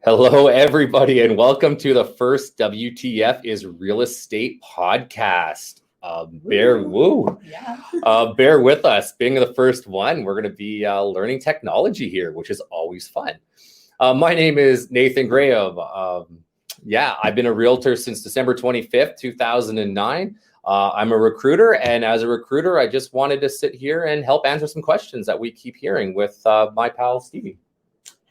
Hello, everybody, and welcome to the first WTF is Real Estate podcast. Bear with us. Being the first one, we're going to be learning technology here, which is always fun. My name is Nathan Graham. I've been a realtor since December 25th, 2009. I'm a recruiter, and as a recruiter, I just wanted to sit here and help answer some questions that we keep hearing with my pal, Steevie.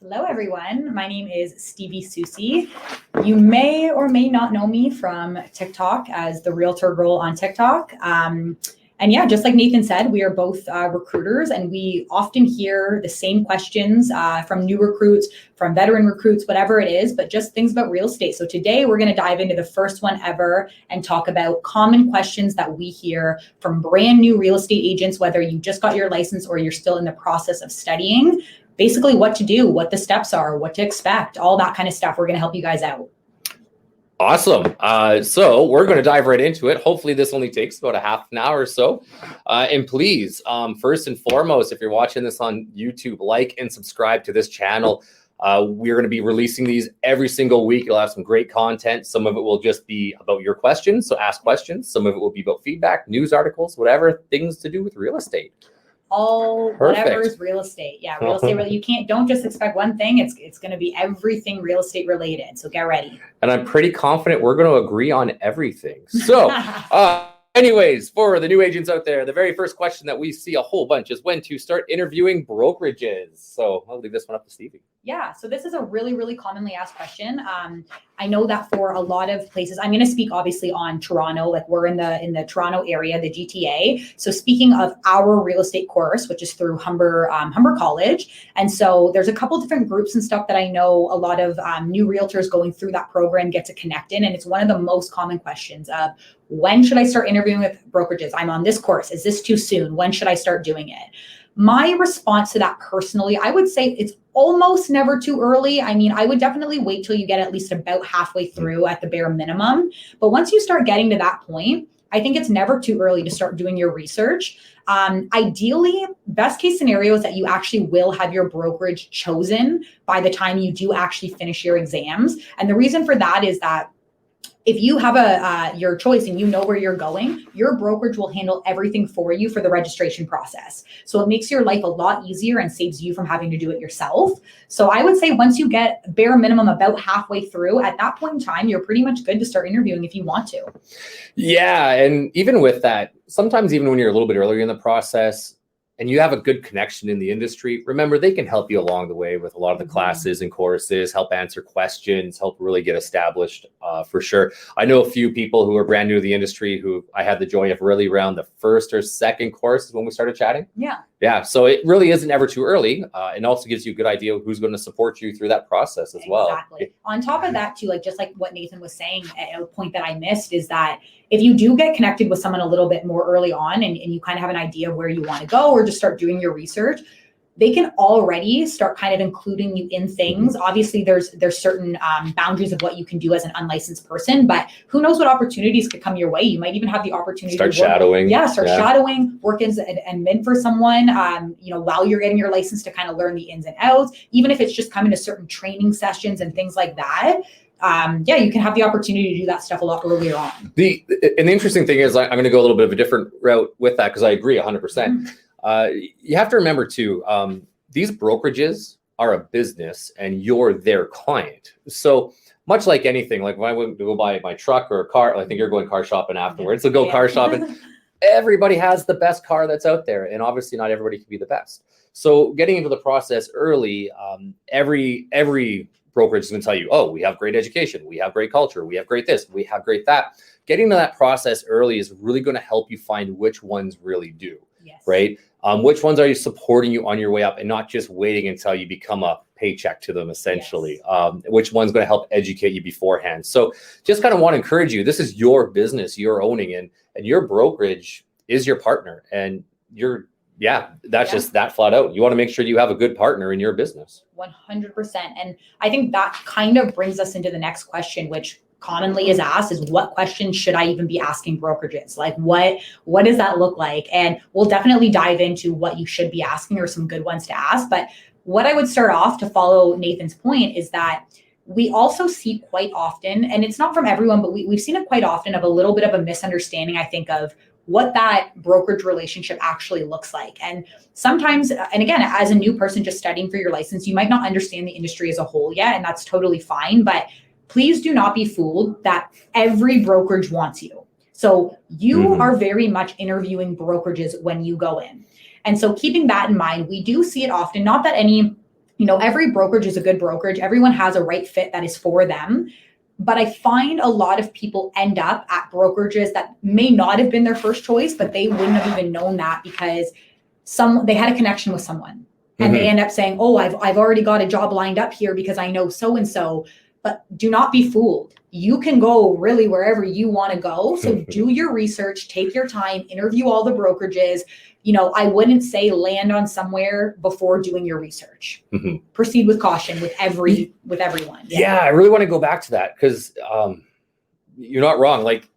Hello, everyone. My name is Steevie Soucie. You may or may not know me from TikTok as the Realtor Girl on TikTok. Just like Nathan said, we are both recruiters, and we often hear the same questions from new recruits, from veteran recruits, whatever it is, but just things about real estate. So today we're going to dive into the first one ever and talk about common questions that we hear from brand new real estate agents, whether you just got your license or you're still in the process of studying. Basically what to do, what the steps are, what to expect, all that kind of stuff. We're going to help you guys out. Awesome. So we're going to dive right into it. Hopefully this only takes about a half an hour or so. And please, first and foremost, if you're watching this on YouTube, like and subscribe to this channel. We're going to be releasing these every single week. You'll have some great content. Some of it will just be about your questions, so ask questions. Some of it will be about feedback, news articles, whatever, things to do with real estate. Whatever is real estate. Yeah, real estate. Don't just expect one thing. It's going to be everything real estate related. So get ready. And I'm pretty confident we're going to agree on everything. So anyways, for the new agents out there, the very first question that we see a whole bunch is when to start interviewing brokerages. So I'll leave this one up to Steevie. Yeah, so this is a really, really commonly asked question. I know that for a lot of places, I'm going to speak obviously on Toronto, like we're in the Toronto area, the GTA. So speaking of our real estate course, which is through Humber College. And so there's a couple different groups and stuff that I know a lot of new realtors going through that program get to connect in. And it's one of the most common questions of, when should I start interviewing with brokerages? I'm on this course. Is this too soon? When should I start doing it? My response to that personally, I would say it's almost never too early. I mean, I would definitely wait till you get at least about halfway through at the bare minimum. But once you start getting to that point, I think it's never too early to start doing your research. Ideally, best case scenario is that you actually will have your brokerage chosen by the time you do actually finish your exams. And the reason for that is that if you have your choice and you know where you're going, your brokerage will handle everything for you for the registration process. So it makes your life a lot easier and saves you from having to do it yourself. So I would say once you get bare minimum about halfway through, at that point in time, you're pretty much good to start interviewing if you want to. Yeah, and even with that, sometimes even when you're a little bit earlier in the process, and you have a good connection in the industry, remember, they can help you along the way with a lot of the classes and courses, help answer questions, help really get established for sure. I know a few people who are brand new to the industry who I had the joy of really around the first or second course when we started chatting. Yeah. So it really isn't ever too early. And also gives you a good idea of who's going to support you through that process as well. Exactly. On top of that too, just like what Nathan was saying, a point that I missed is that if you do get connected with someone a little bit more early on and you kind of have an idea of where you want to go or just start doing your research, they can already start kind of including you in things. Obviously, there's certain boundaries of what you can do as an unlicensed person, but who knows what opportunities could come your way. You might even have the opportunity to shadowing. Shadowing, work as an admin for someone, while you're getting your license to kind of learn the ins and outs, even if it's just coming to certain training sessions and things like that. You can have the opportunity to do that stuff a lot earlier on. The interesting thing is I'm going to go a little bit of a different route with that because I agree 100%. You have to remember too, these brokerages are a business and you're their client. So much like anything, like when I went to go buy my truck or a car, I think you're going car shopping afterwards. So go car shopping. Everybody has the best car that's out there. And obviously not everybody can be the best. So getting into the process early, every brokerage is going to tell you, oh, we have great education, we have great culture, we have great this, we have great that. Getting to that process early is really going to help you find which ones really do. Yes. Right? Which ones are you supporting you on your way up and not just waiting until you become a paycheck to them, essentially. Yes. Which one's going to help educate you beforehand. So just kind of want to encourage you. This is your business you're owning, and your brokerage is your partner. And just that flat out. You want to make sure you have a good partner in your business. 100%. And I think that kind of brings us into the next question, which commonly is asked is, what questions should I even be asking brokerages? Like what does that look like? And we'll definitely dive into what you should be asking or some good ones to ask. But what I would start off to follow Nathan's point is that we also see quite often, and it's not from everyone, but we've seen it quite often, of a little bit of a misunderstanding, I think, of what that brokerage relationship actually looks like. And sometimes, and again, as a new person just studying for your license, you might not understand the industry as a whole yet, and that's totally fine. But please do not be fooled that every brokerage wants you. So you are very much interviewing brokerages when you go in. And so keeping that in mind, we do see it often, not that any, every brokerage is a good brokerage. Everyone has a right fit that is for them. But I find a lot of people end up at brokerages that may not have been their first choice, but they wouldn't have even known that because they had a connection with someone. And they end up saying, oh, I've already got a job lined up here because I know so-and-so. But do not be fooled. You can go really wherever you want to go. So do your research, take your time, interview all the brokerages. I wouldn't say land on somewhere before doing your research. Proceed with caution with everyone. Yeah, I really want to go back to that because you're not wrong. Like,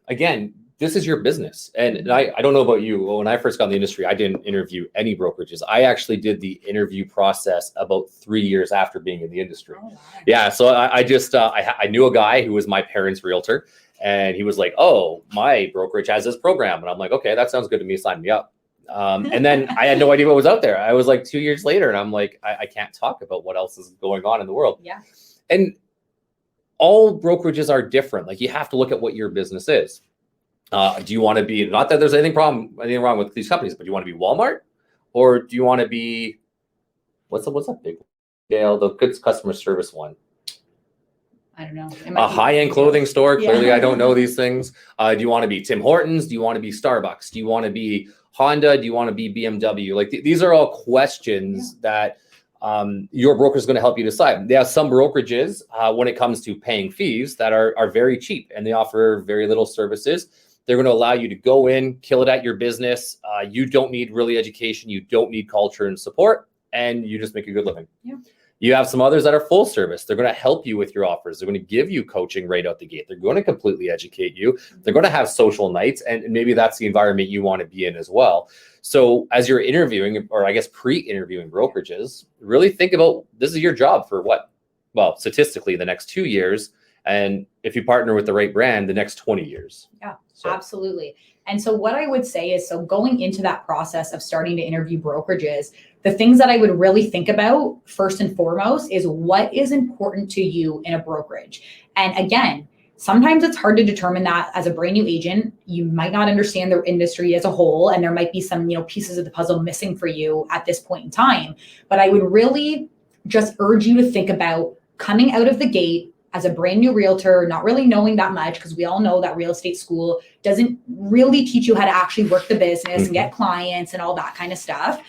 again, this is your business. And I don't know about you. When I first got in the industry, I didn't interview any brokerages. I actually did the interview process about 3 years after being in the industry. Oh, wow. Yeah. So I knew a guy who was my parents' realtor, and he was like, oh, my brokerage has this program. And I'm like, okay, that sounds good to me. Sign me up. And then I had no idea what was out there. I was like 2 years later, and I'm like, I can't talk about what else is going on in the world. Yeah. And all brokerages are different. Like, you have to look at what your business is. Do you want to be, not that there's anything wrong with these companies, but do you want to be Walmart, or do you want to be, what's that big, the good customer service one? I don't know. A high-end clothing store. Clearly, I don't know these things. Do you want to be Tim Hortons? Do you want to be Starbucks? Do you want to be Honda? Do you want to be BMW? Like, these are all questions that your broker is going to help you decide. There are some brokerages when it comes to paying fees that are very cheap, and they offer very little services. They're going to allow you to go in, kill it at your business. You don't need really education. You don't need culture and support, and you just make a good living. Yeah. You have some others that are full service. They're going to help you with your offers. They're going to give you coaching right out the gate. They're going to completely educate you. They're going to have social nights, and maybe that's the environment you want to be in as well. So as you're interviewing, or I guess pre-interviewing brokerages, really think about, this is your job for what? Well, statistically, the next 2 years. And if you partner with the right brand, the next 20 years. Yeah, absolutely. And so what I would say is, so going into that process of starting to interview brokerages, the things that I would really think about first and foremost is what is important to you in a brokerage. And again, sometimes it's hard to determine that as a brand new agent. You might not understand the industry as a whole, and there might be some, pieces of the puzzle missing for you at this point in time. But I would really just urge you to think about coming out of the gate as a brand new realtor, not really knowing that much, because we all know that real estate school doesn't really teach you how to actually work the business and get clients and all that kind of stuff.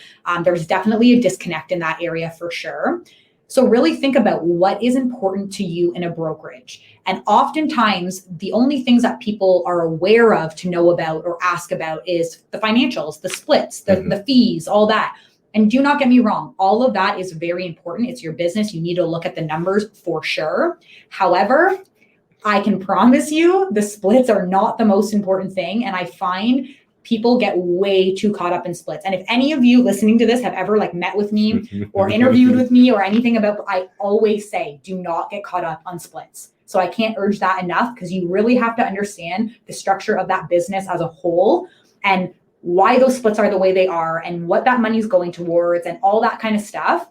There's definitely a disconnect in that area for sure. So really think about what is important to you in a brokerage. And oftentimes, the only things that people are aware of to know about or ask about is the financials, the splits, the fees, all that. And do not get me wrong, all of that is very important. It's your business. You need to look at the numbers for sure. However, I can promise you the splits are not the most important thing. And I find people get way too caught up in splits. And if any of you listening to this have ever met with me or interviewed with me or anything about, I always say, do not get caught up on splits. So I can't urge that enough, because you really have to understand the structure of that business as a whole and why those splits are the way they are and what that money is going towards and all that kind of stuff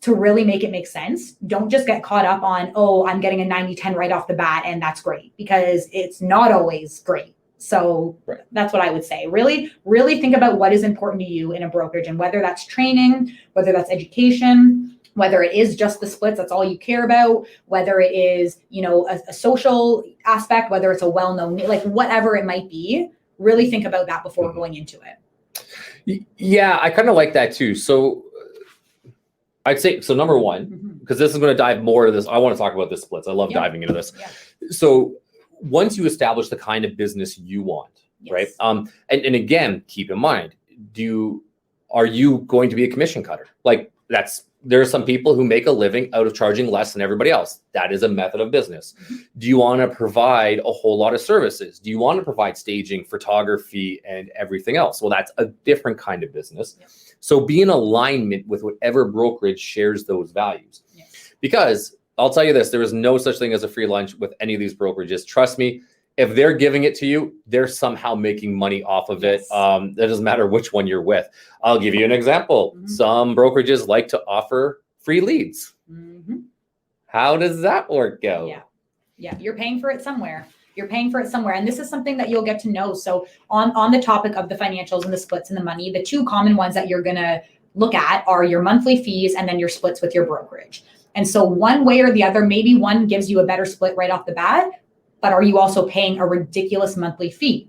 to really make it make sense. Don't just get caught up on, oh, I'm getting a 90-10 right off the bat and that's great, because it's not always great. So that's what I would say. Really, really think about what is important to you in a brokerage, and whether that's training, whether that's education, whether it is just the splits, that's all you care about, whether it is, a social aspect, whether it's a well-known, whatever it might be. Really think about that before going into it. Yeah, I kind of like that too. So I'd say, so number one, because this is going to dive more into this. I want to talk about the splits. I love diving into this. Yeah. So once you establish the kind of business you want, right? And again, keep in mind, are you going to be a commission cutter? There are some people who make a living out of charging less than everybody else. That is a method of business. Do you want to provide a whole lot of services? Do you want to provide staging, photography, and everything else? Well, that's a different kind of business. So be in alignment with whatever brokerage shares those values. Because I'll tell you this, there is no such thing as a free lunch with any of these brokerages. Trust me, if they're giving it to you, they're somehow making money off of it. It doesn't matter which one you're with. I'll give you an example. Some brokerages like to offer free leads. How does that work out? Yeah, you're paying for it somewhere. And this is something that you'll get to know. So on the topic of the financials and the splits and the money, the two common ones that you're going to look at are your monthly fees and then your splits with your brokerage. And so one way or the other, maybe one gives you a better split right off the bat, but are you also paying a ridiculous monthly fee?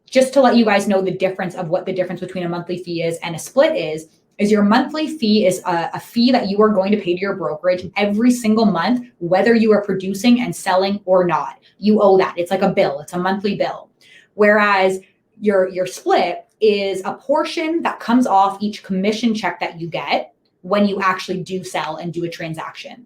Just to let you guys know the difference of what the difference between a monthly fee is and a split is your monthly fee is a fee that you are going to pay to your brokerage every single month, whether you are producing and selling or not. You owe that. It's like a bill. It's a monthly bill. Whereas your split is a portion that comes off each commission check that you get when you actually do sell and do a transaction.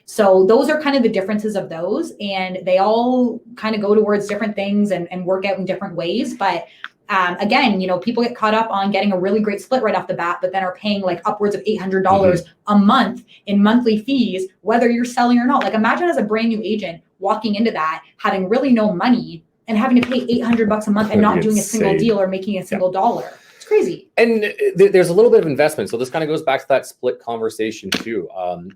So those are kind of the differences of those, and they all kind of go towards different things and work out in different ways. But again, people get caught up on getting a really great split right off the bat, but then are paying like upwards of $800 a month in monthly fees, whether you're selling or not. Like imagine as a brand new agent walking into that, having really no money and having to pay $800 a month and not doing a single deal or making a single dollar. It's crazy. And there's a little bit of investment. So this kind of goes back to that split conversation too.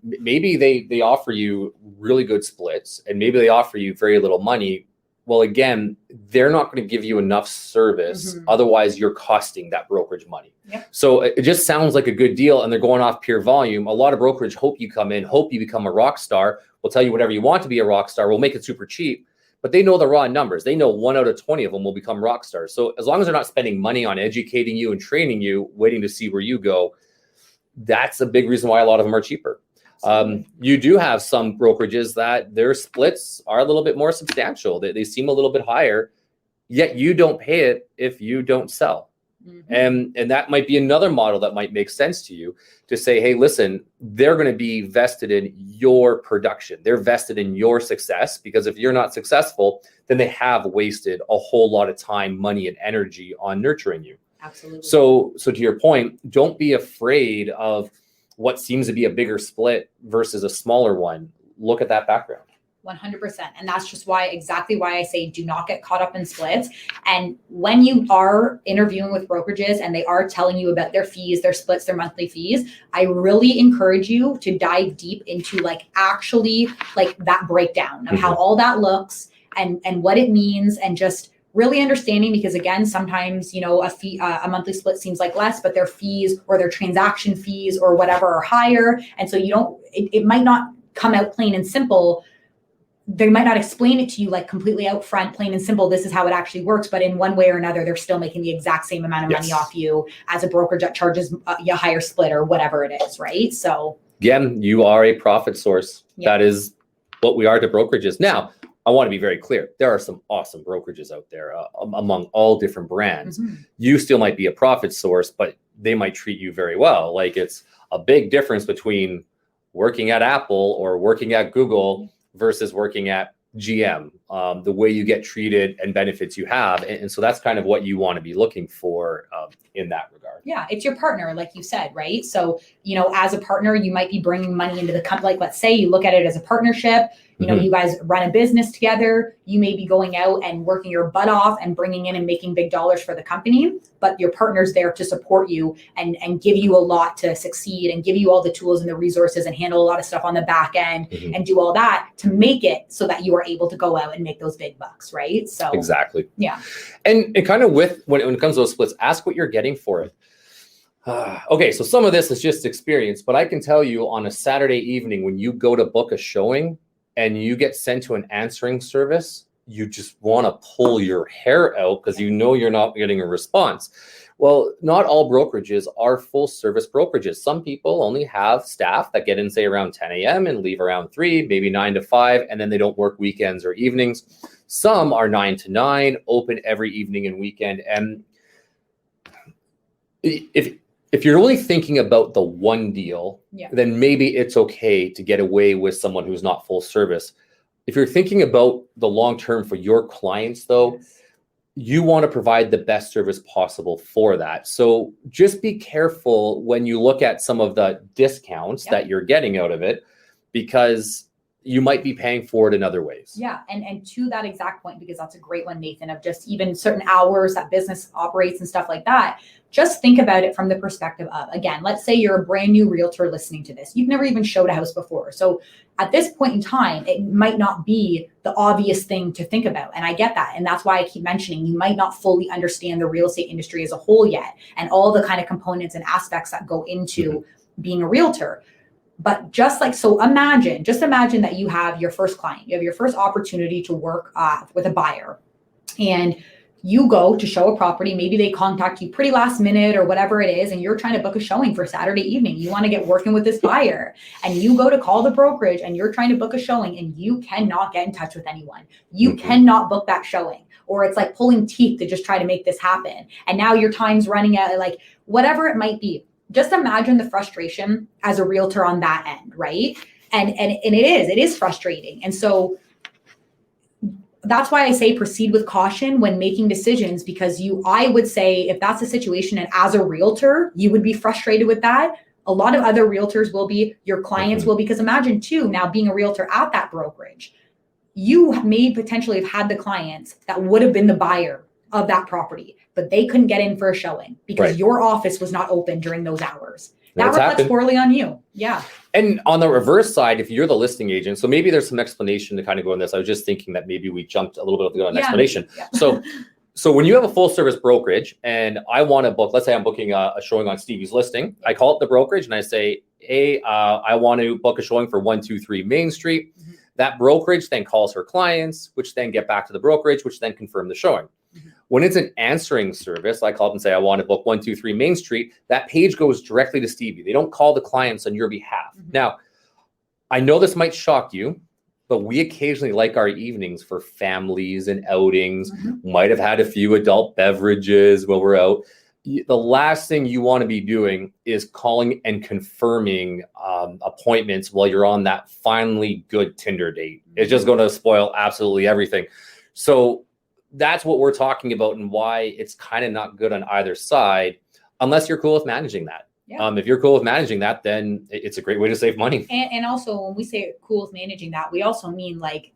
Maybe they offer you really good splits and maybe they offer you very little money. Well, again, they're not going to give you enough service. Otherwise, you're costing that brokerage money. So it just sounds like a good deal and they're going off pure volume. A lot of brokerage hope you come in, hope you become a rock star. We'll tell you whatever you want to be a rock star. We'll make it super cheap. But they know the raw numbers. They know 1 out of 20 of them will become rock stars. So as long as they're not spending money on educating you and training you, waiting to see where you go, that's a big reason why a lot of them are cheaper. You do have some brokerages that their splits are a little bit more substantial. They seem a little bit higher, yet you don't pay it if you don't sell. And that might be another model that might make sense to you to say, hey, listen, they're going to be vested in your production. They're vested in your success, because if you're not successful, then they have wasted a whole lot of time, money, and energy on nurturing you. Absolutely. So to your point, don't be afraid of what seems to be a bigger split versus a smaller one. Look at that background. 100%. And that's just exactly why I say do not get caught up in splits. And when you are interviewing with brokerages and they are telling you about their fees, their splits, their monthly fees, I really encourage you to dive deep into actually that breakdown of how all that looks and what it means, and just really understanding, because again, sometimes, a monthly split seems like less, but their fees or their transaction fees or whatever are higher. And so it might not come out plain and simple. They might not explain it to you completely out front, plain and simple, this is how it actually works. But in one way or another, they're still making the exact same amount of money off you as a brokerage that charges a higher split or whatever it is, right? So again, you are a profit source. That is what we are to brokerages. Now, I want to be very clear. There are some awesome brokerages out there among all different brands. You still might be a profit source, but they might treat you very well. It's a big difference between working at Apple or working at Google versus working at GM, the way you get treated and benefits you have. And so that's kind of what you want to be looking for in that regard. Yeah, it's your partner, like you said, right? So, as a partner, you might be bringing money into the company. Let's say you look at it as a partnership. You guys run a business together. You may be going out and working your butt off and bringing in and making big dollars for the company, but your partner's there to support you and give you a lot to succeed and give you all the tools and the resources and handle a lot of stuff on the back end and do all that to make it so that you are able to go out and make those big bucks, right? So exactly. Yeah. And kind of when it comes to those splits, ask what you're getting for it. Okay, so some of this is just experience, but I can tell you on a Saturday evening when you go to book a showing and you get sent to an answering service, you just want to pull your hair out because you're not getting a response. Well, not all brokerages are full service brokerages. Some people only have staff that get in, say, around 10 a.m. and leave around 3, maybe 9 to 5, and then they don't work weekends or evenings. Some are 9 to 9, open every evening and weekend. And if you're only thinking about the one deal, then maybe it's okay to get away with someone who's not full service. If you're thinking about the long term for your clients, though, you want to provide the best service possible for that. So just be careful when you look at some of the discounts that you're getting out of it, because you might be paying for it in other ways. Yeah. And to that exact point, because that's a great one, Nathan, of just even certain hours that business operates and stuff like that. Just think about it from the perspective of, again, let's say you're a brand new realtor listening to this. You've never even showed a house before. So at this point in time, it might not be the obvious thing to think about. And I get that. And that's why I keep mentioning you might not fully understand the real estate industry as a whole yet, and all the kind of components and aspects that go into being a realtor. But just imagine that you have your first client, you have your first opportunity to work with a buyer, and you go to show a property. Maybe they contact you pretty last minute or whatever it is, and you're trying to book a showing for Saturday evening. You want to get working with this buyer, and you go to call the brokerage and you're trying to book a showing, and you cannot get in touch with anyone. You cannot book that showing, or it's like pulling teeth to just try to make this happen. And now your time's running out, like whatever it might be. Just imagine the frustration as a realtor on that end, right? And it is frustrating. And so that's why I say proceed with caution when making decisions, because I would say if that's the situation, and as a realtor, you would be frustrated with that. A lot of other realtors will be, your clients will, because imagine too, now being a realtor at that brokerage, you may potentially have had the clients that would have been the buyer of that property, but they couldn't get in for a showing because your office was not open during those hours. That reflects poorly on you. Yeah. And on the reverse side, if you're the listing agent, so maybe there's some explanation to kind of go on this. I was just thinking that maybe we jumped a little bit of an explanation. Yeah. So when you have a full service brokerage and I want to book, let's say I'm booking a showing on Stevie's listing, I call up the brokerage and I say, hey, I want to book a showing for 123 Main Street. That brokerage then calls her clients, which then get back to the brokerage, which then confirm the showing. When it's an answering service, I call up and say, I want to book 123 Main Street. That page goes directly to Stevie. They don't call the clients on your behalf. Now, I know this might shock you, but we occasionally like our evenings for families and outings. Might have had a few adult beverages while we're out. The last thing you want to be doing is calling and confirming appointments while you're on that finally good Tinder date. It's just going to spoil absolutely everything. So that's what we're talking about, and why it's kind of not good on either side, unless you're cool with managing that. If you're cool with managing that, then it's a great way to save money. And also, when we say cool with managing that, we also mean like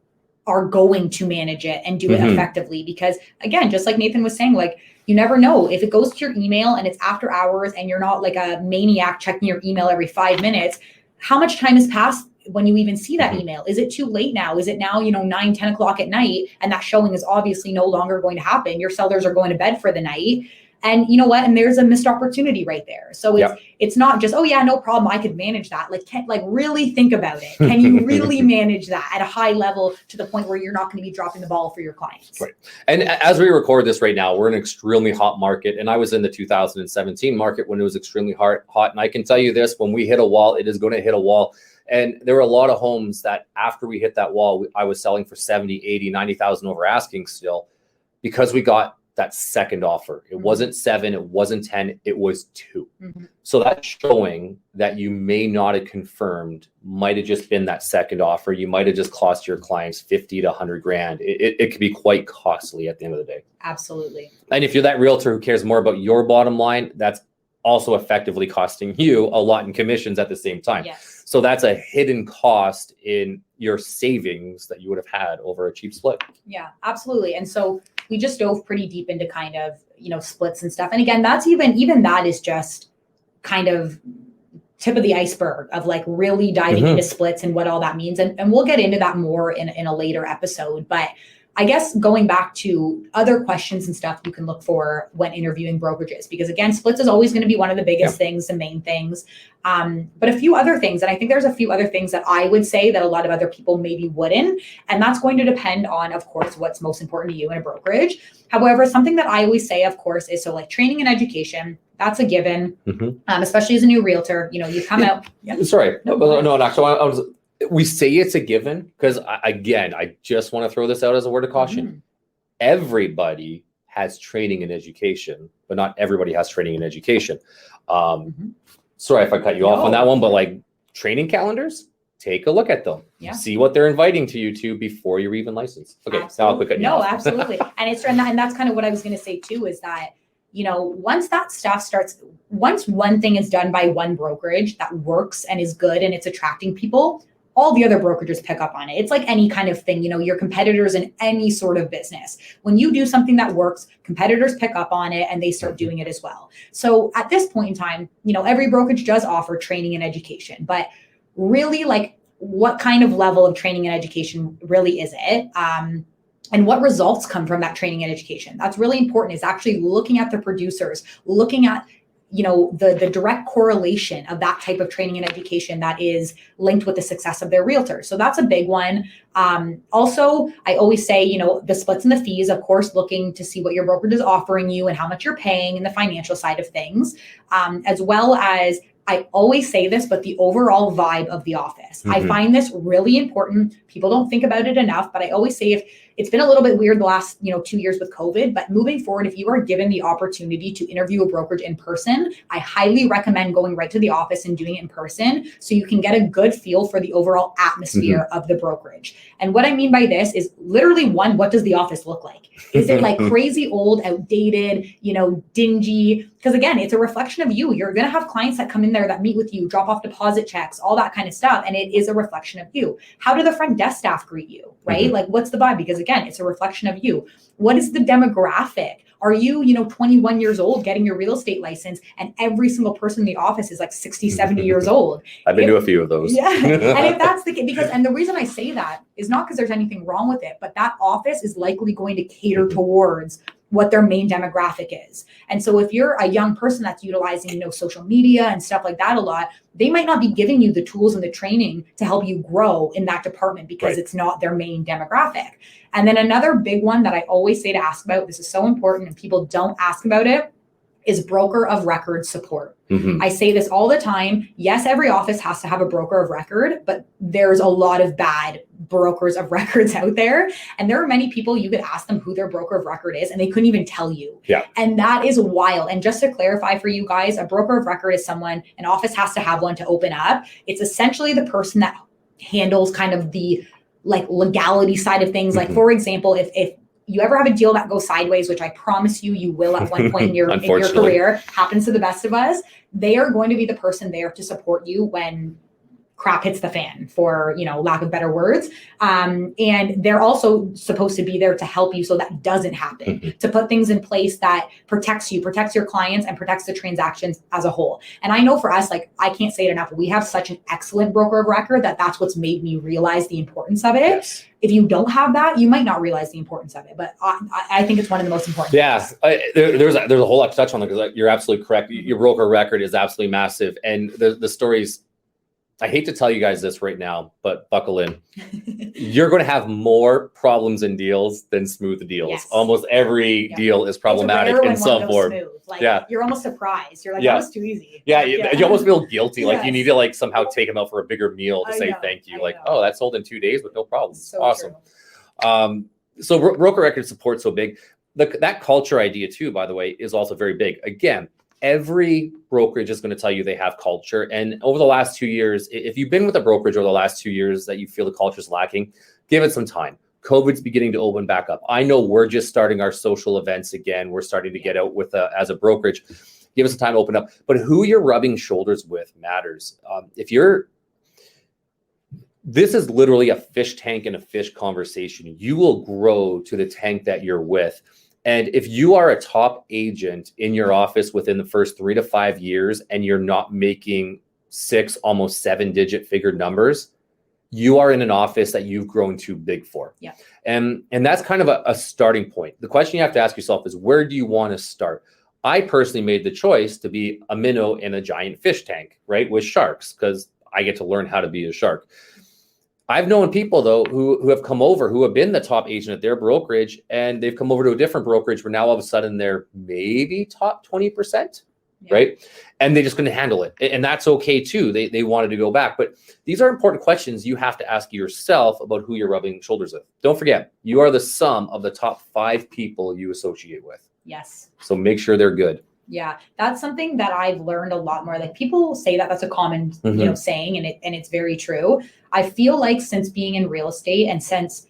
are going to manage it and do it effectively. Because again, just like Nathan was saying, like you never know if it goes to your email and it's after hours and you're not like a maniac checking your email every 5 minutes. How much time has passed when you even see that email? Is it too late now? Is it now, 9, 10 o'clock at night, and that showing is obviously no longer going to happen? Your sellers are going to bed for the night. And you know what? And there's a missed opportunity right there. So it's not just, oh yeah, no problem, I could manage that. Like really think about it. Can you really manage that at a high level to the point where you're not going to be dropping the ball for your clients? Right. And as we record this right now, we're in an extremely hot market. And I was in the 2017 market when it was extremely hot. And I can tell you this, when we hit a wall, it is going to hit a wall. And there were a lot of homes that after we hit that wall, I was selling for 70, 80, 90,000 over asking still, because we got that second offer. It wasn't 7, it wasn't 10, it was 2. So that showing that you may not have confirmed might have just been that second offer. You might have just cost your clients 50 to 100 grand. It could be quite costly at the end of the day. Absolutely. And if you're that realtor who cares more about your bottom line, that's also effectively costing you a lot in commissions at the same time. Yes. So that's a hidden cost in your savings that you would have had over a cheap split. Yeah, absolutely. And so we just dove pretty deep into kind of, splits and stuff. And again, that's even that is just kind of tip of the iceberg of like really diving into splits and what all that means. And we'll get into that more in a later episode. But I guess going back to other questions and stuff you can look for when interviewing brokerages, because again, splits is always going to be one of the biggest things, the main things. But a few other things, and I think there's a few other things that I would say that a lot of other people maybe wouldn't. And that's going to depend on, of course, what's most important to you in a brokerage. However, something that I always say, of course, is so like training and education. That's a given, especially as a new realtor. You come out. Sorry, no. We say it's a given because, again, I just want to throw this out as a word of caution. Everybody has training and education, but not everybody has training and education. Sorry if I cut you off on that one, but like training calendars, take a look at them. See what they're inviting you to before you're even licensed. Okay, absolutely. now I'll quit cutting you off. Absolutely. And that's kind of what I was going to say too, is that once that stuff starts, once one thing is done by one brokerage that works and is good and it's attracting people, all the other brokerages pick up on it. It's like any kind of thing, your competitors in any sort of business. When you do something that works, competitors pick up on it and they start doing it as well. So at this point in time, every brokerage does offer training and education, but really, like, what kind of level of training and education really is it? And what results come from that training and education? That's really important, is actually looking at the producers, looking at the direct correlation of that type of training and education that is linked with the success of their realtor. So that's a big one. Also, I always say, the splits and the fees, of course, looking to see what your brokerage is offering you and how much you're paying and the financial side of things, as well as, I always say this, but the overall vibe of the office. I find this really important. People don't think about it enough, but I always say, if it's been a little bit weird the last 2 years with COVID, but moving forward, if you are given the opportunity to interview a brokerage in person, I highly recommend going right to the office and doing it in person so you can get a good feel for the overall atmosphere of the brokerage. And what I mean by this is literally, one, what does the office look like? Is it like crazy old, outdated, dingy? Because again, it's a reflection of you. You're going to have clients that come in there that meet with you, drop off deposit checks, all that kind of stuff. And it is a reflection of you. How do the front desk staff greet you, right? Like, what's the vibe? Because again, it's a reflection of you. What is the demographic? Are you, 21 years old getting your real estate license and every single person in the office is like 60, 70 years old? I've been to a few of those. Yeah. And if that's the case, and the reason I say that is not because there's anything wrong with it, but that office is likely going to cater towards what their main demographic is. And so if you're a young person that's utilizing, social media and stuff like that a lot, they might not be giving you the tools and the training to help you grow in that department because it's not their main demographic. And then another big one that I always say to ask about, this is so important and people don't ask about it, is broker of record support. I say this all the time. Yes, every office has to have a broker of record, but there's a lot of bad brokers of records out there. And there are many people you could ask them who their broker of record is, and they couldn't even tell you. Yeah. And that is wild. And just to clarify for you guys, a broker of record is someone, an office has to have one to open up. It's essentially the person that handles kind of the legality side of things. Like, for example, if you ever have a deal that goes sideways, which I promise you will at one point in your career, happens to the best of us, they are going to be the person there to support you when crap hits the fan, for lack of better words. And they're also supposed to be there to help you so that doesn't happen, to put things in place that protects you, protects your clients, and protects the transactions as a whole. And I know for us, I can't say it enough, we have such an excellent broker of record that's what's made me realize the importance of it. Yes. If you don't have that, you might not realize the importance of it, but I think it's one of the most important. Yeah, there's a whole lot to touch on, because you're absolutely correct. Your broker record is absolutely massive, and the stories. I hate to tell you guys this right now, but buckle in. You're going to have more problems in deals than smooth deals. Yes. Almost every deal is problematic in some form. You're almost surprised. You're like, that was too easy. Yeah, you almost feel guilty. Like you need to somehow take them out for a bigger meal to say thank you. Oh, that sold in 2 days with no problems. So awesome. So broker record support so big. That culture idea too, by the way, is also very big. Again, every brokerage is going to tell you they have culture. And over the last 2 years, if you've been with a brokerage over the last 2 years that you feel the culture is lacking, give it some time. COVID's beginning to open back up. I know we're just starting our social events again. We're starting to get out with as a brokerage. Give us some time to open up. But who you're rubbing shoulders with matters. This is literally a fish tank and a fish conversation. You will grow to the tank that you're with. And if you are a top agent in your office within the first 3 to 5 years and you're not making 6, almost 7-digit figure numbers, you are in an office that you've grown too big for. Yeah. And that's kind of a starting point. The question you have to ask yourself is, where do you want to start? I personally made the choice to be a minnow in a giant fish tank, right, with sharks, because I get to learn how to be a shark. I've known people, though, who have come over, who have been the top agent at their brokerage, and they've come over to a different brokerage where now all of a sudden they're maybe top 20%, right? And they just couldn't handle it. And that's okay, too. They wanted to go back. But these are important questions you have to ask yourself about who you're rubbing shoulders with. Don't forget, you are the sum of the top 5 people you associate with. Yes. So make sure they're good. Yeah, that's something that I've learned a lot more. Like, people say that's a common, saying, and it's very true. I feel like since being in real estate and since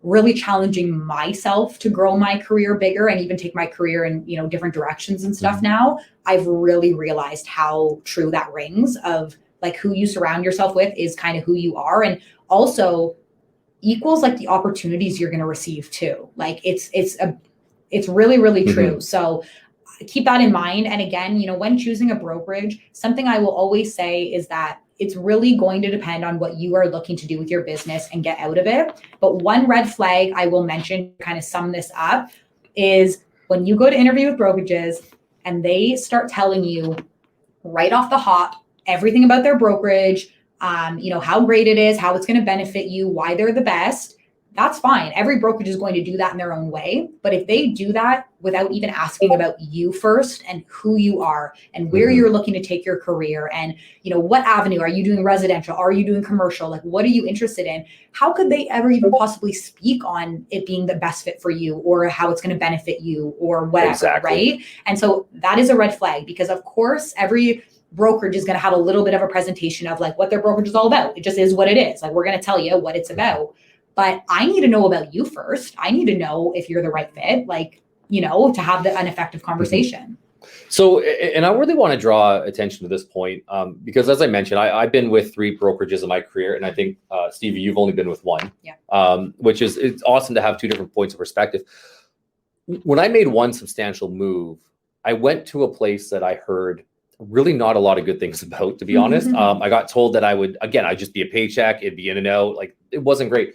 really challenging myself to grow my career bigger and even take my career in, different directions and stuff now, I've really realized how true that rings of, like, who you surround yourself with is kind of who you are. And also equals like the opportunities you're going to receive too. Like it's really, really true. So keep that in mind. And again, when choosing a brokerage, something I will always say is that it's really going to depend on what you are looking to do with your business and get out of it. But one red flag I will mention, kind of sum this up, is when you go to interview with brokerages and they start telling you right off the hop everything about their brokerage, how great it is, how it's going to benefit you, why they're the best. That's fine. Every brokerage is going to do that in their own way. But if they do that without even asking about you first and who you are and where you're looking to take your career and, what avenue, are you doing residential? Are you doing commercial? Like, what are you interested in? How could they ever even possibly speak on it being the best fit for you or how it's going to benefit you or whatever, right? And so that is a red flag because, of course, every brokerage is going to have a little bit of a presentation of like what their brokerage is all about. It just is what it is. Like, we're going to tell you what it's about. But I need to know about you first. I need to know if you're the right fit, to have an effective conversation. So, and I really want to draw attention to this point because as I mentioned, I've been with 3 brokerages in my career. And I think, Steevie, you've only been with 1, which is, it's awesome to have 2 different points of perspective. When I made one substantial move, I went to a place that I heard really not a lot of good things about, to be honest. I got told that I'd just be a paycheck. It'd be in and out. Like, it wasn't great.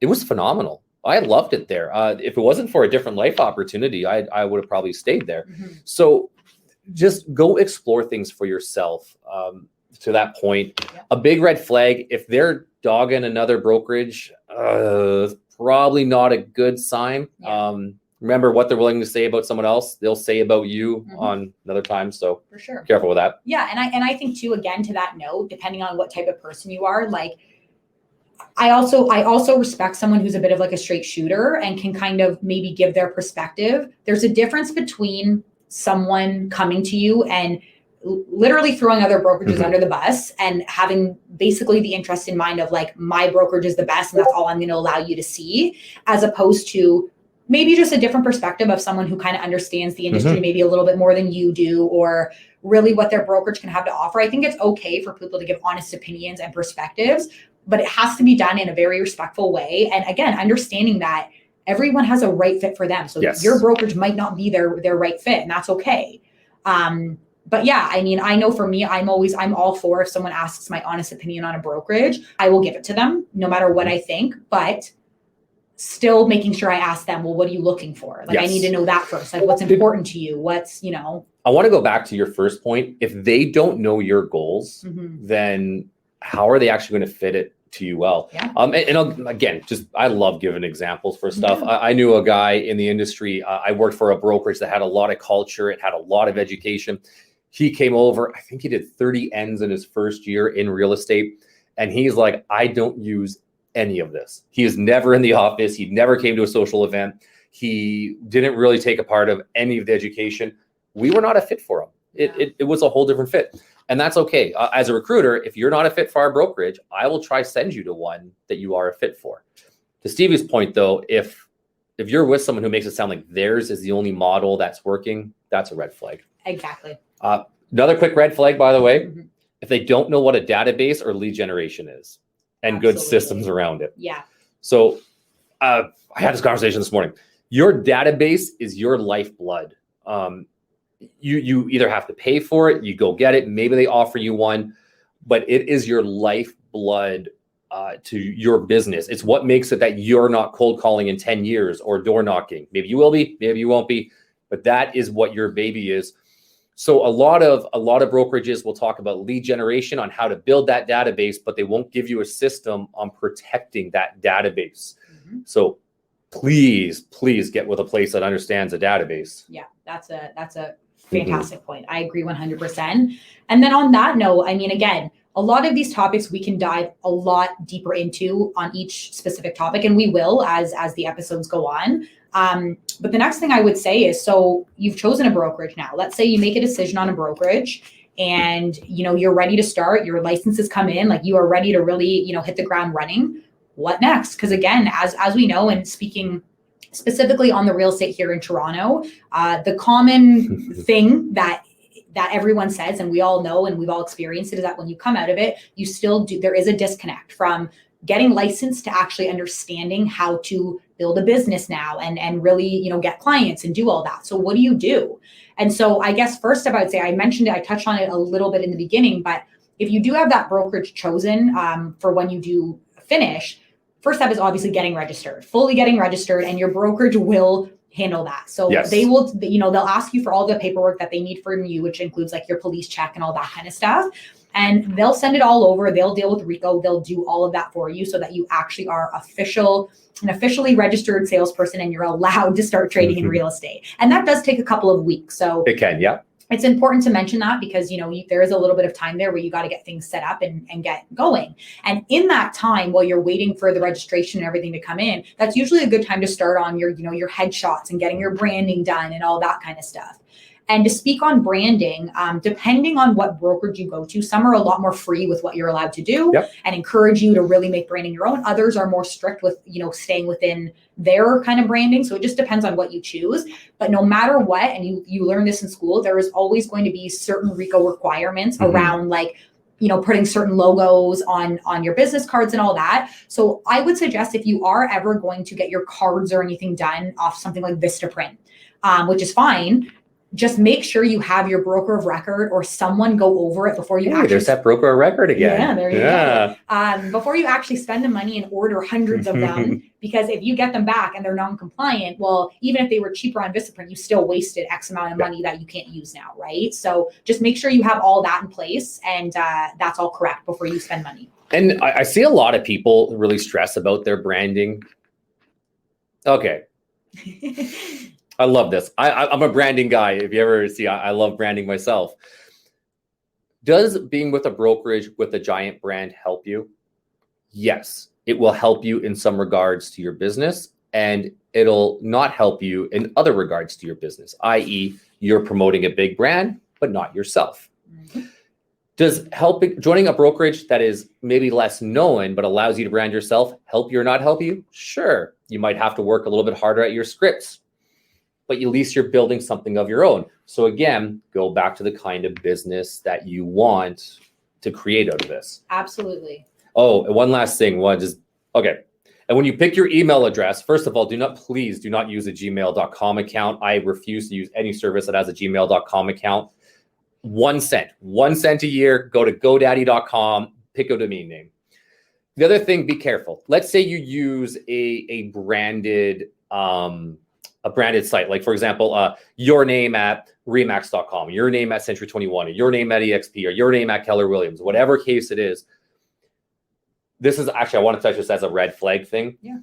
It was phenomenal. I loved it there. If it wasn't for a different life opportunity, I would have probably stayed there. So just go explore things for yourself. To that point, a big red flag, if they're dogging another brokerage, probably not a good sign. Remember what they're willing to say about someone else, they'll say about you on another time. So for sure, careful with that. Yeah. And I think too, again, to that note, depending on what type of person you are, like, I also respect someone who's a bit of like a straight shooter and can kind of maybe give their perspective. There's a difference between someone coming to you and literally throwing other brokerages under the bus and having basically the interest in mind of like, my brokerage is the best and that's all I'm going to allow you to see, as opposed to maybe just a different perspective of someone who kind of understands the industry maybe a little bit more than you do, or really what their brokerage can have to offer. I think it's okay for people to give honest opinions and perspectives, but it has to be done in a very respectful way. And again, understanding that everyone has a right fit for them. So your brokerage might not be their right fit, and that's okay. But yeah, I mean, I know for me, I'm all for, if someone asks my honest opinion on a brokerage, I will give it to them no matter what I think, but still making sure I ask them, well, what are you looking for? Like, I need to know that first. Like, what's important to you? What's, I want to go back to your first point. If they don't know your goals, then how are they actually going to fit it to you well? Again, I love giving examples for stuff. I knew a guy in the industry. I worked for a brokerage that had a lot of culture. It had a lot of education. He came over, I think he did 30 Ns in his first year in real estate. And he's like, I don't use any of this. He is never in the office. He never came to a social event. He didn't really take a part of any of the education. We were not a fit for him. It was a whole different fit. And that's okay. As a recruiter, if you're not a fit for our brokerage, I will try send you to one that you are a fit for. To Stevie's point, though, if you're with someone who makes it sound like theirs is the only model that's working, that's a red flag. Exactly. Another quick red flag, by the way, if they don't know what a database or lead generation is and good systems around it. Yeah. So I had this conversation this morning. Your database is your lifeblood. You either have to pay for it, you go get it, maybe they offer you one, but it is your lifeblood to your business. It's what makes it that you're not cold calling in 10 years or door knocking. Maybe you will be, maybe you won't be, but that is what your baby is. So a lot of brokerages will talk about lead generation, on how to build that database, but they won't give you a system on protecting that database. So please get with a place that understands a database. Yeah, that's a fantastic point. I agree 100%. And then on that note, I mean, again, a lot of these topics we can dive a lot deeper into on each specific topic, and we will as the episodes go on. But the next thing I would say is, so you've chosen a brokerage now. Let's say you make a decision on a brokerage and, you're ready to start, your licenses come in, like you are ready to really, hit the ground running. What next? Because again, as we know, and speaking specifically on the real estate here in Toronto, the common thing that everyone says, and we all know, and we've all experienced it, is that when you come out of it, you still do, there is a disconnect from getting licensed to actually understanding how to build a business now and really, get clients and do all that. So what do you do? And so I guess first step, I would say, I mentioned it, I touched on it a little bit in the beginning, but if you do have that brokerage chosen for when you do finish, first step is obviously getting registered, fully getting registered, and your brokerage will handle that. So they will, they'll ask you for all the paperwork that they need from you, which includes like your police check and all that kind of stuff. And they'll send it all over. They'll deal with RICO. They'll do all of that for you so that you actually are an officially registered salesperson and you're allowed to start trading in real estate. And that does take a couple of weeks. So it can, yeah. It's important to mention that because, there is a little bit of time there where you got to get things set up and get going. And in that time, while you're waiting for the registration and everything to come in, that's usually a good time to start on your headshots and getting your branding done and all that kind of stuff. And to speak on branding, depending on what brokerage you go to, some are a lot more free with what you're allowed to do and encourage you to really make branding your own. Others are more strict with, staying within their kind of branding. So it just depends on what you choose. But no matter what, and you learn this in school, there is always going to be certain RICO requirements around putting certain logos on your business cards and all that. So I would suggest if you are ever going to get your cards or anything done off something like Vistaprint, which is fine, just make sure you have your broker of record or someone go over it before you actually. There's that broker of record again. Yeah, there you go. Before you actually spend the money and order hundreds of them, because if you get them back and they're non-compliant, well, even if they were cheaper on Vistaprint, you still wasted X amount of money that you can't use now, right? So just make sure you have all that in place and that's all correct before you spend money. And I see a lot of people really stress about their branding. Okay. I love this. I'm a branding guy. If you ever see, I love branding myself. Does being with a brokerage with a giant brand help you? Yes, it will help you in some regards to your business, and it'll not help you in other regards to your business, i.e. you're promoting a big brand, but not yourself. Does joining a brokerage that is maybe less known, but allows you to brand yourself, help you or not help you? Sure. You might have to work a little bit harder at your scripts, but at least you're building something of your own. So again, go back to the kind of business that you want to create out of this. Absolutely. Oh, and one last thing. Okay. And when you pick your email address, first of all, please do not use a gmail.com account. I refuse to use any service that has a gmail.com account. 1 cent a year, go to GoDaddy.com, pick a domain name. The other thing, be careful. Let's say you use a branded site, like for example, your name at Remax.com, your name at Century 21, or your name at EXP, or your name at Keller Williams, whatever case it is. This is actually, I want to touch this as a red flag thing. Yeah.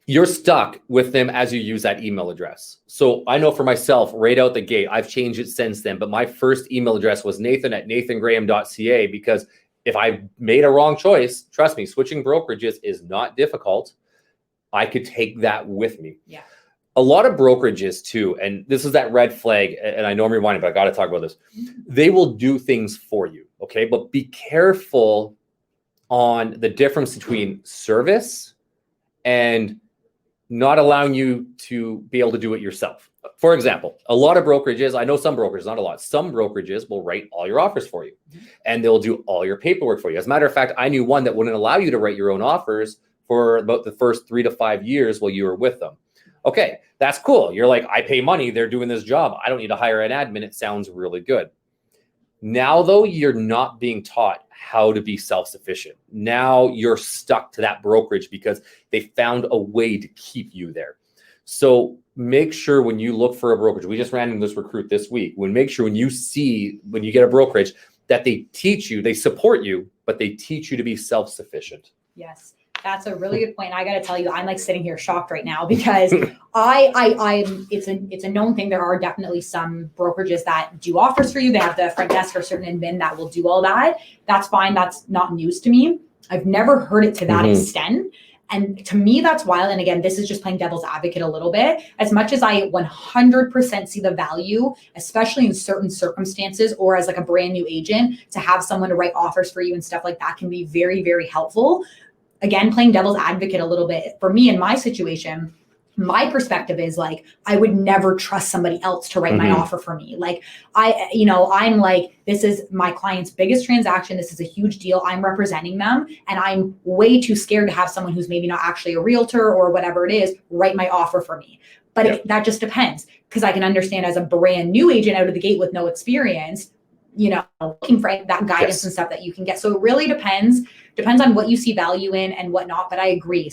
You're stuck with them as you use that email address. So I know for myself, right out the gate, I've changed it since then, but my first email address was nathan@nathangraham.ca, because if I made a wrong choice, trust me, switching brokerages is not difficult. I could take that with me. Yeah. A lot of brokerages too, and this is that red flag, and I know I'm rewinding, but I got to talk about this. They will do things for you, okay? But be careful on the difference between service and not allowing you to be able to do it yourself. For example, a lot of brokerages, I know some brokerages, not a lot, some brokerages will write all your offers for you, and they'll do all your paperwork for you. As a matter of fact, I knew one that wouldn't allow you to write your own offers for about the first 3 to 5 years while you were with them. Okay, that's cool. You're like, I pay money, they're doing this job, I don't need to hire an admin. It sounds really good. Now, though, you're not being taught how to be self-sufficient. Now you're stuck to that brokerage because they found a way to keep you there. So make sure when you look for a brokerage, we just ran this recruit this week, make sure when you get a brokerage that they teach you, they support you, but they teach you to be self-sufficient. Yes. That's a really good point. I got to tell you, I'm like sitting here shocked right now because it's a known thing. There are definitely some brokerages that do offers for you. They have the front desk or certain admin that will do all that. That's fine. That's not news to me. I've never heard it to that extent. And to me, that's wild. And again, this is just playing devil's advocate a little bit. As much as I 100% see the value, especially in certain circumstances or as like a brand new agent, to have someone to write offers for you and stuff like that can be very, very helpful. Again, playing devil's advocate a little bit. For me, in my situation, my perspective is like, I would never trust somebody else to write my offer for me. Like I'm like, this is my client's biggest transaction. This is a huge deal. I'm representing them. And I'm way too scared to have someone who's maybe not actually a realtor or whatever it is, write my offer for me. But that just depends, because I can understand as a brand new agent out of the gate with no experience, looking for that guidance and stuff that you can get. So it really depends on what you see value in and whatnot. But I agree.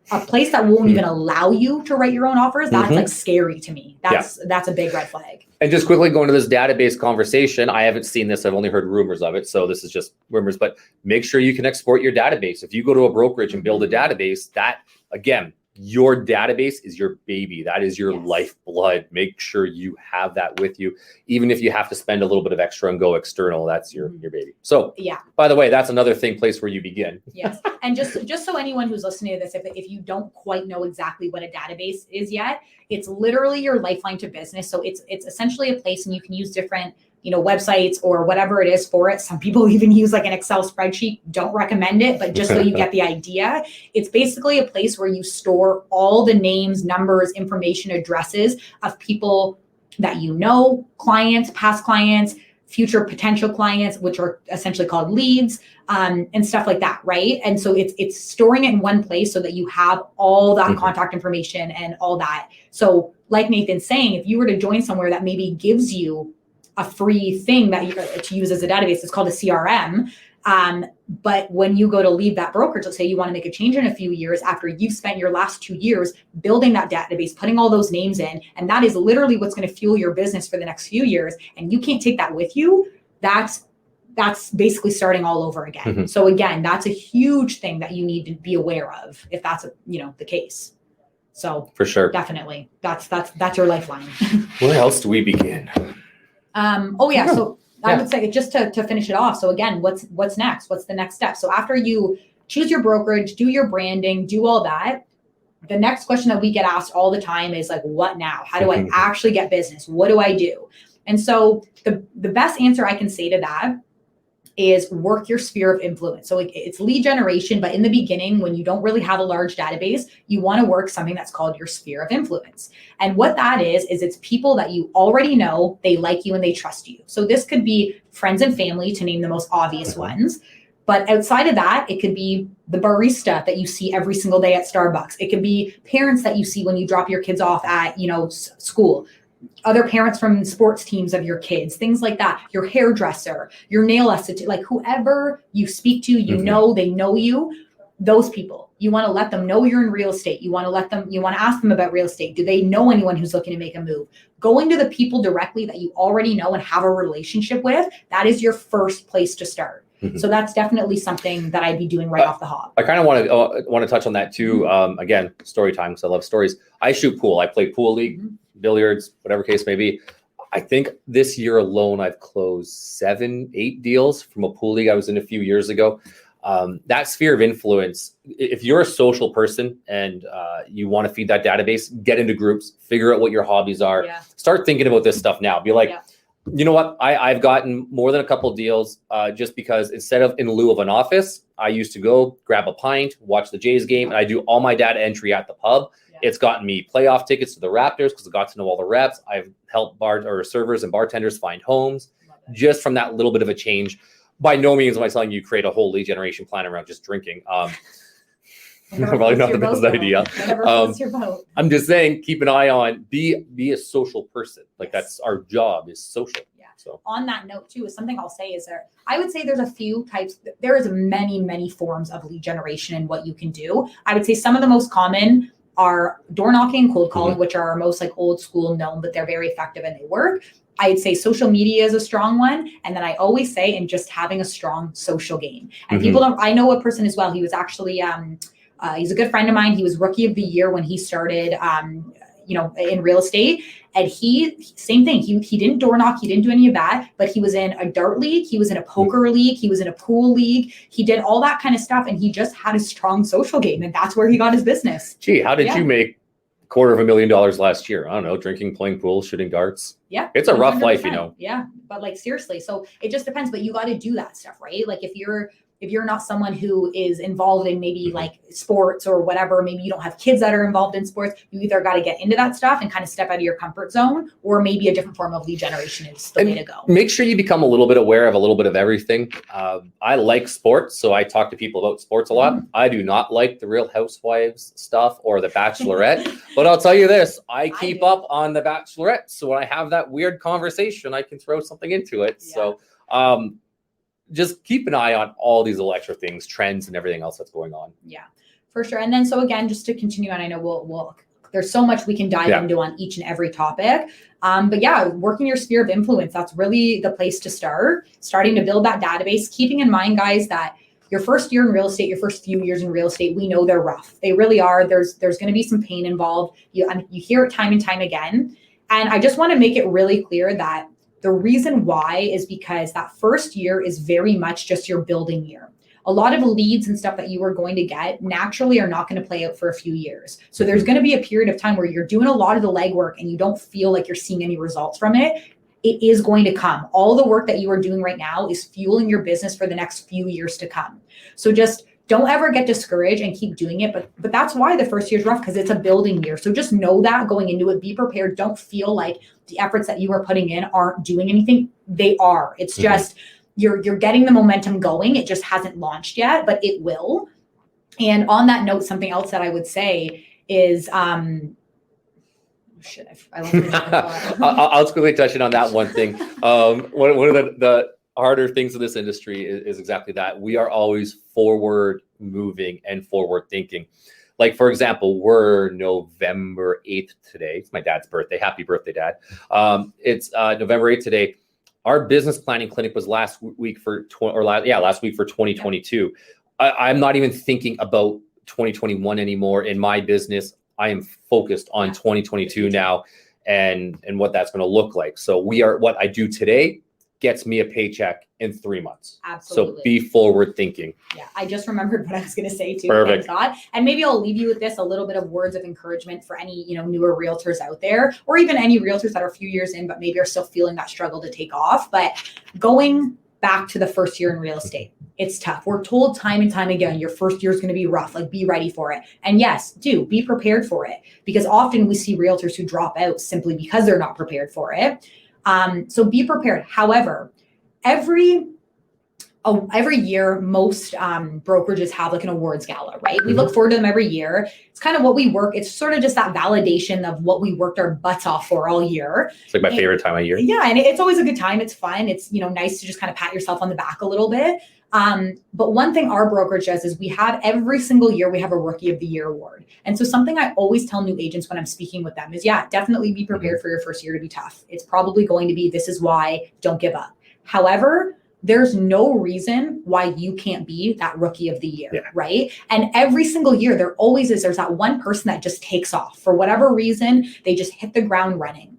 A place that won't even allow you to write your own offers, that's like scary to me. That's a big red flag. And just quickly going to this database conversation, I haven't seen this. I've only heard rumors of it. So this is just rumors, but make sure you can export your database. If you go to a brokerage and build a database, that, again, your database is your baby. That is your lifeblood. Make sure you have that with you. Even if you have to spend a little bit of extra and go external, that's your baby. So by the way, that's another place where you begin. Yes. And just so anyone who's listening to this, if you don't quite know exactly what a database is yet, it's literally your lifeline to business. So it's essentially a place, and you can use different websites or whatever it is for it. Some people even use like an Excel spreadsheet. Don't recommend it, but just so you get the idea, it's basically a place where you store all the names, numbers, information, addresses of people that clients, past clients, future potential clients, which are essentially called leads, and stuff like that, right? And so it's storing it in one place so that you have all that contact information and all that. So like Nathan's saying, if you were to join somewhere that maybe gives you a free thing that you to use as a database, it's called a CRM. But when you go to leave that brokerage, let's say you want to make a change in a few years after you've spent your last 2 years building that database, putting all those names in, and that is literally what's going to fuel your business for the next few years, and you can't take that with you, that's basically starting all over again. So again, that's a huge thing that you need to be aware of if that's the case. So for sure, definitely, that's your lifeline. Where else do we begin? So I would say, just to finish it off. So again, what's next? What's the next step? So after you choose your brokerage, do your branding, do all that, the next question that we get asked all the time is like, what now? How do I actually get business? What do I do? And so the best answer I can say to that is work your sphere of influence. So it's lead generation, but in the beginning, when you don't really have a large database, you want to work something that's called your sphere of influence. And what that is it's people that you already know, they like you and they trust you. So this could be friends and family, to name the most obvious ones. But outside of that, it could be the barista that you see every single day at Starbucks. It could be parents that you see when you drop your kids off at, school. Other parents from sports teams of your kids, things like that, your hairdresser, your nail esthetician, like whoever you speak to, they know you, those people, you want to let them know you're in real estate. You want to ask them about real estate. Do they know anyone who's looking to make a move? Going to the people directly that you already know and have a relationship with, that is your first place to start. So that's definitely something that I'd be doing right off the hop. I kind of want to touch on that too. Again, story time, because I love stories. I shoot pool. I play pool league, billiards, whatever case may be. I think this year alone, I've closed 7-8 deals from a pool league I was in a few years ago. That sphere of influence, if you're a social person and you want to feed that database, get into groups, figure out what your hobbies are, start thinking about this stuff now. Be like, you know what? I've gotten more than a couple deals just because instead of in lieu of an office, I used to go grab a pint, watch the Jays game, and I do all my data entry at the pub. It's gotten me playoff tickets to the Raptors because I got to know all the reps. I've helped servers and bartenders find homes just from that little bit of a change. By no means am I telling you create a whole lead generation plan around just drinking. Probably not the best idea. I'm just saying, keep an eye on, be a social person. Like that's our job, is social. So on that note too, is something I'll say is I would say there's a few types. There is many forms of lead generation and what you can do. I would say some of the most common are door knocking and cold calling, which are our most like old school known, but they're very effective and they work. I'd say social media is a strong one. And then I always say, and just having a strong social game. And people I know a person as well. He was actually, he's a good friend of mine. He was rookie of the year when he started, in real estate. And same thing. He didn't door knock. He didn't do any of that, but he was in a dart league. He was in a poker league. He was in a pool league. He did all that kind of stuff. And he just had a strong social game. And that's where he got his business. Gee, how did you make $250,000 last year? I don't know, drinking, playing pool, shooting darts. Yeah. It's a rough life, Yeah. But like, seriously. So it just depends, but you got to do that stuff, right? Like if you're if you're not someone who is involved in maybe like sports or whatever, maybe you don't have kids that are involved in sports, you either got to get into that stuff and kind of step out of your comfort zone, or maybe a different form of lead generation is the way to go. Make sure you become a little bit aware of a little bit of everything. I like sports, so I talk to people about sports a lot. I do not like the Real Housewives stuff or the Bachelorette, but I'll tell you this, I keep up on the Bachelorette. So when I have that weird conversation, I can throw something into it. Yeah. So just keep an eye on all these little extra things, trends, and everything else that's going on. Yeah, for sure. And then, so again, just to continue on, I know we'll there's so much we can dive into on each and every topic. But yeah, working your sphere of influence, that's really the place to start, starting to build that database, keeping in mind, guys, that your first year in real estate, your first few years in real estate, we know they're rough. They really are. There's going to be some pain involved. You hear it time and time again. And I just want to make it really clear that the reason why is because that first year is very much just your building year. A lot of leads and stuff that you are going to get naturally are not going to play out for a few years. So there's going to be a period of time where you're doing a lot of the legwork and you don't feel like you're seeing any results from it. It is going to come. All the work that you are doing right now is fueling your business for the next few years to come. So just don't ever get discouraged and keep doing it. But that's why the first year is rough, because it's a building year. So just know that going into it, be prepared. Don't feel like the efforts that you are putting in aren't doing anything. They are. It's just you're getting the momentum going. It just hasn't launched yet, but it will. And on that note, something else that I would say is I lost my train of thought. I'll just quickly touch in on that one thing. One of the harder things in this industry is exactly that. We are always forward moving and forward thinking. Like, for example, we're November 8th today. It's my dad's birthday. Happy birthday, Dad. It's November 8th today. Our business planning clinic was last week for 2022. I'm not even thinking about 2021 anymore in my business. I am focused on 2022 now and what that's going to look like. So what I do today gets me a paycheck in 3 months. Absolutely. So be forward thinking. Yeah, I just remembered what I was going to say too. Perfect. Thank God. And maybe I'll leave you with this, a little bit of words of encouragement for any, newer realtors out there, or even any realtors that are a few years in, but maybe are still feeling that struggle to take off. But going back to the first year in real estate, it's tough. We're told time and time again, your first year is going to be rough, like be ready for it. And yes, be prepared for it, because often we see realtors who drop out simply because they're not prepared for it. So be prepared. However, every year, most brokerages have like an awards gala, right? We look forward to them every year. It's kind of what we work. It's sort of just that validation of what we worked our butts off for all year. It's like my favorite time of year. Yeah. And it's always a good time. It's fun. It's, nice to just kind of pat yourself on the back a little bit. But one thing our brokerage does is we have every single year, we have a Rookie of the Year award. And so something I always tell new agents when I'm speaking with them is, definitely be prepared for your first year to be tough. It's probably going to be, this is why, don't give up. However, there's no reason why you can't be that Rookie of the Year, right? And every single year, there's that one person that just takes off. For whatever reason, they just hit the ground running.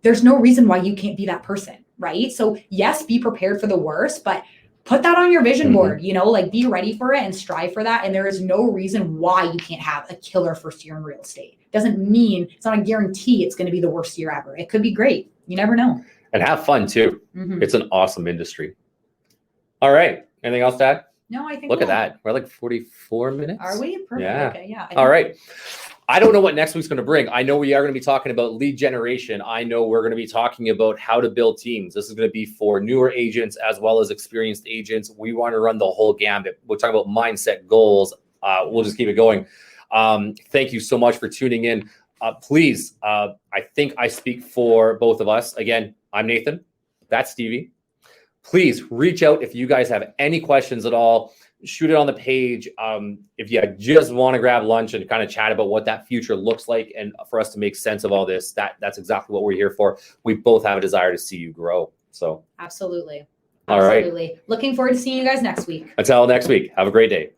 There's no reason why you can't be that person, right? So yes, be prepared for the worst, but put that on your vision board, be ready for it and strive for that. And there is no reason why you can't have a killer first year in real estate. Doesn't mean, it's not a guarantee it's going to be the worst year ever. It could be great. You never know. And have fun too. It's an awesome industry. All right. Anything else to add? No, I think Look at that. We're like 44 minutes. Are we? Perfect. Yeah. Okay, yeah. All right. I don't know what next week's going to bring. I know we are going to be talking about lead generation. I know we're going to be talking about how to build teams. This is going to be for newer agents as well as experienced agents. We want to run the whole gambit. We're talking about mindset, goals. We'll just keep it going. Thank you so much for tuning in. Please, I think I speak for both of us. Again, I'm Nathan. That's Steevie. Please reach out if you guys have any questions at all. Shoot it on the page. If you just want to grab lunch and kind of chat about what that future looks like, and for us to make sense of all this, that's exactly what we're here for. We both have a desire to see you grow. So absolutely. All right. Looking forward to seeing you guys next week. Until next week, have a great day.